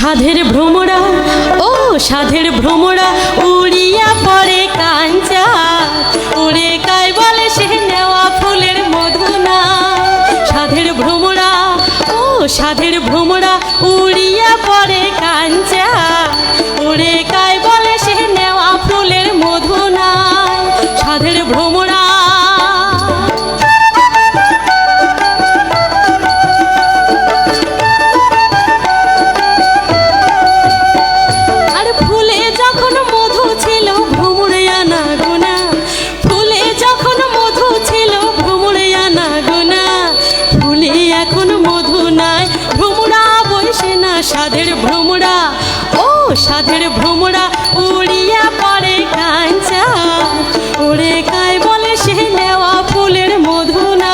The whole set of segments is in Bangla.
সাধের ভ্রমরা ও সাধের ভ্রমরা উড়িয়া পড়ে কাঞ্চা উড়ে কাই বলে সে নেওয়া ফুলের মধু না সাধের ভ্রমরা ও সাধের ভ্রমরা উড়িয়া পড়ে কাঞ্চা উড়ে কাই বলে সে নেওয়া ফুলের মধু না সাধের ভ্রমরা সাধের ভ্রমরা ও সাধের ভ্রমরা উড়িয়া পড়ে কাঞ্চা উড়ে কাই বলে সে নেওয়া ফুলের মধু না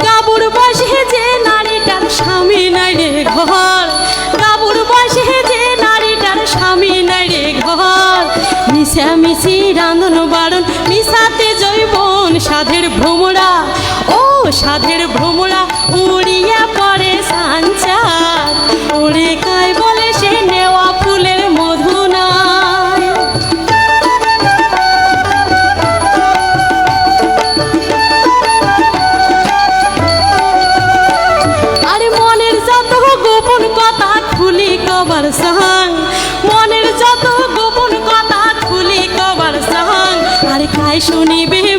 গাবুর বসে যে নারীটার স্বামী নাই রে ঘর গাবুর বসে যে নারীটার স্বামী নাই রে ঘর মিশামিশি রান্ধন বারণ মিশাতে জৈবন সাধের ভ্রমরা ও সাধের ভ্রমরা উড়িয়া পড়ে সাঞ্চার উড়ে কাই বলে সে নেওয়া ফুলের মধু না আরে মনের যত গোপন কথা খুলি কবার সাং মনের যত গোপন কথা খুলি কবার সাং আরে কাই শুনিবে